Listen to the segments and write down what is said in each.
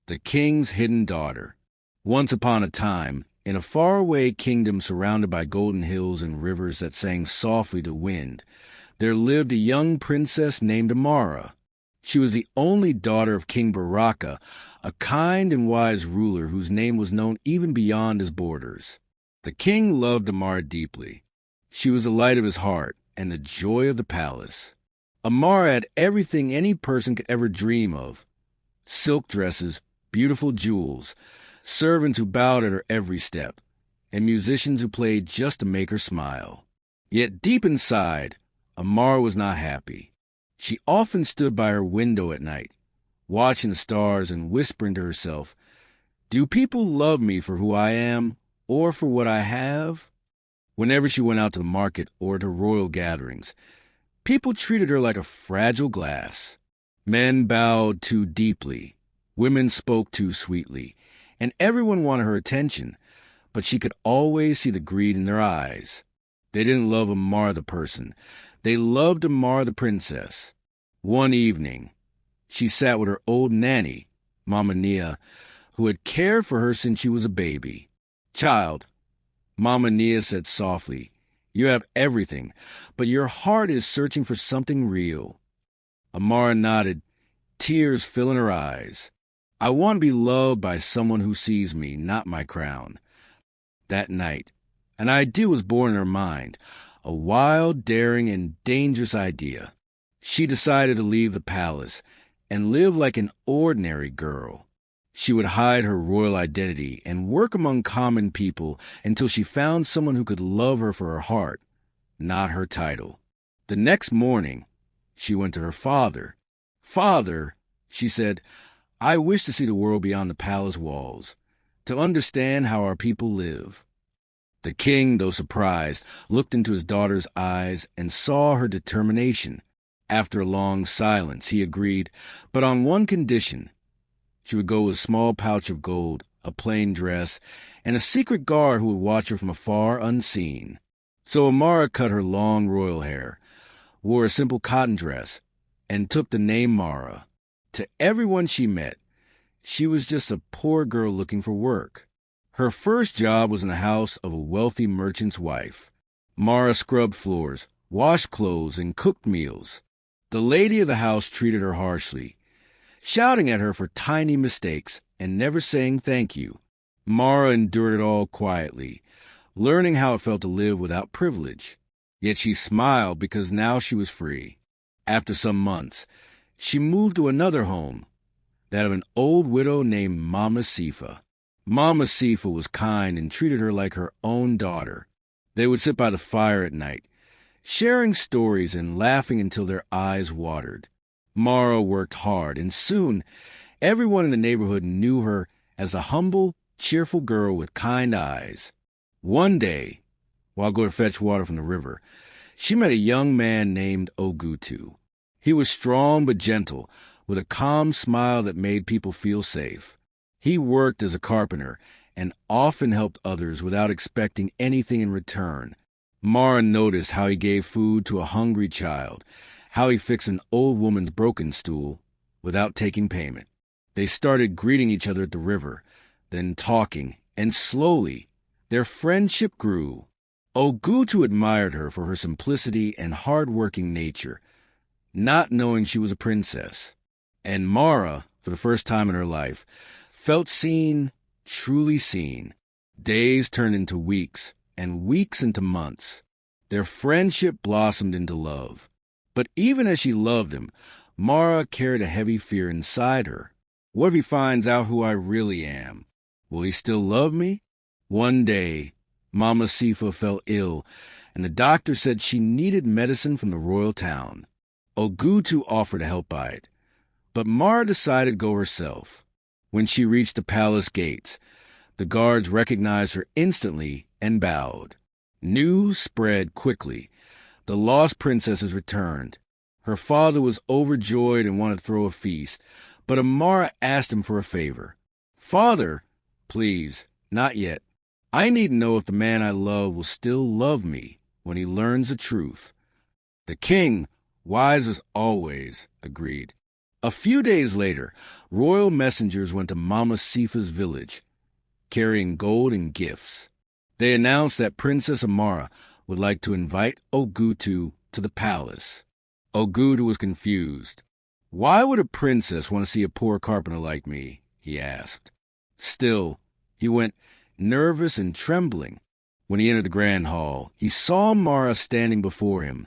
The King's Hidden Daughter. Once upon a time, in a faraway kingdom surrounded by golden hills and rivers that sang softly to wind, there lived a young princess named Amara. She was the only daughter of King Baraka, a kind and wise ruler whose name was known even beyond his borders. The king loved Amara deeply. She was the light of his heart and the joy of the palace. Amara had everything any person could ever dream of: silk dresses, beautiful jewels, servants who bowed at her every step, and musicians who played just to make her smile. Yet deep inside, Amara was not happy. She often stood by her window at night, watching the stars and whispering to herself, "Do people love me for who I am, or for what I have?" Whenever she went out to the market or to royal gatherings, people treated her like a fragile glass. Men bowed too deeply, women spoke too sweetly, and everyone wanted her attention, but she could always see the greed in their eyes. They didn't love Amara the person. They loved Amara the princess. One evening, she sat with her old nanny, Mama Nia, who had cared for her since she was a baby. "Child," Mama Nia said softly, "you have everything, but your heart is searching for something real." Amara nodded, tears filling her eyes. "I want to be loved by someone who sees me, not my crown." That night, an idea was born in her mind, a wild, daring, and dangerous idea. She decided to leave the palace and live like an ordinary girl. She would hide her royal identity and work among common people until she found someone who could love her for her heart, not her title. The next morning, she went to her father. "Father," she said, "I wish to see the world beyond the palace walls, to understand how our people live." The king, though surprised, looked into his daughter's eyes and saw her determination. After a long silence, he agreed, but on one condition. She would go with a small pouch of gold, a plain dress, and a secret guard who would watch her from afar unseen. So Amara cut her long royal hair, wore a simple cotton dress, and took the name Mara. To everyone she met, she was just a poor girl looking for work. Her first job was in the house of a wealthy merchant's wife. Mara scrubbed floors, washed clothes, and cooked meals. The lady of the house treated her harshly, shouting at her for tiny mistakes and never saying thank you. Mara endured it all quietly, learning how it felt to live without privilege. Yet she smiled because now she was free. After some months, she moved to another home, that of an old widow named Mama Sifa. Mama Sifa was kind and treated her like her own daughter. They would sit by the fire at night, sharing stories and laughing until their eyes watered. Mara worked hard, and soon everyone in the neighborhood knew her as a humble, cheerful girl with kind eyes. One day, while going to fetch water from the river, she met a young man named Ogutu. He was strong but gentle, with a calm smile that made people feel safe. He worked as a carpenter and often helped others without expecting anything in return. Mara noticed how he gave food to a hungry child, how he fixed an old woman's broken stool without taking payment. They started greeting each other at the river, then talking, and slowly their friendship grew. Ogutu admired her for her simplicity and hard-working nature, not knowing she was a princess. And Mara, for the first time in her life, felt seen, truly seen. Days turned into weeks, and weeks into months. Their friendship blossomed into love. But even as she loved him, Mara carried a heavy fear inside her. What if he finds out who I really am? Will he still love me? One day, Mama Sifa fell ill, and the doctor said she needed medicine from the royal town. Ogutu offered to help buy it, but Mara decided to go herself. When she reached the palace gates, the guards recognized her instantly and bowed. News spread quickly. The lost princess has returned. Her father was overjoyed and wanted to throw a feast, but Amara asked him for a favor. "Father, please, not yet. I need to know if the man I love will still love me when he learns the truth." The king, wise as always, agreed. A few days later, royal messengers went to Mama Sifa's village, carrying gold and gifts. They announced that Princess Amara would like to invite Ogutu to the palace. Ogutu was confused. "Why would a princess want to see a poor carpenter like me?" he asked. Still, he went, nervous and trembling. When he entered the grand hall, he saw Amara standing before him,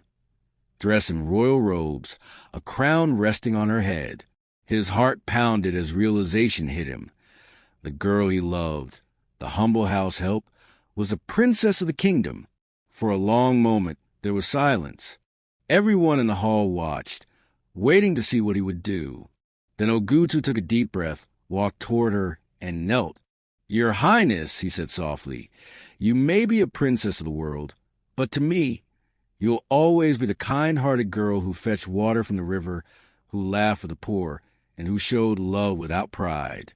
dressed in royal robes, a crown resting on her head. His heart pounded as realization hit him. The girl he loved, the humble house help, was the princess of the kingdom. For a long moment, there was silence. Everyone in the hall watched, waiting to see what he would do. Then Ogutu took a deep breath, walked toward her, and knelt. "Your Highness," he said softly, "you may be a princess of the world, but to me, you'll always be the kind-hearted girl who fetched water from the river, who laughed for the poor, and who showed love without pride."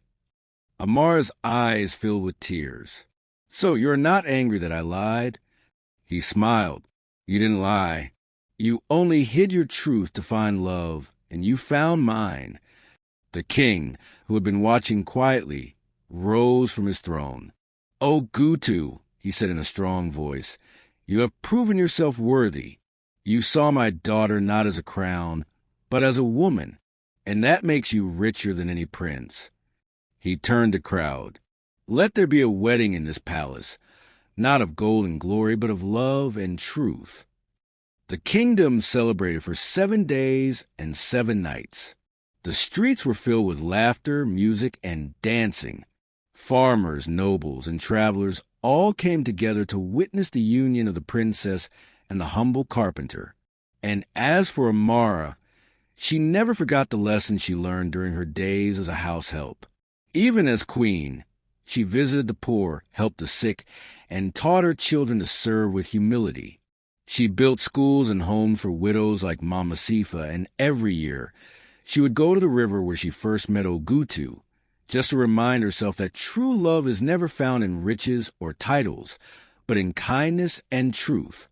Amara's eyes filled with tears. "So you're not angry that I lied?" He smiled. "You didn't lie. You only hid your truth to find love, and you found mine." The king, who had been watching quietly, rose from his throne. "Ogutu," he said in a strong voice, "you have proven yourself worthy. You saw my daughter not as a crown, but as a woman, and that makes you richer than any prince." He turned to the crowd. "Let there be a wedding in this palace, not of gold and glory, but of love and truth." The kingdom celebrated for 7 days and 7 nights. The streets were filled with laughter, music, and dancing. Farmers, nobles, and travelers all came together to witness the union of the princess and the humble carpenter. And as for Amara, she never forgot the lessons she learned during her days as a house help. Even as queen, she visited the poor, helped the sick, and taught her children to serve with humility. She built schools and homes for widows like Mama Sifa, and every year she would go to the river where she first met Ogutu, just to remind herself that true love is never found in riches or titles, but in kindness and truth.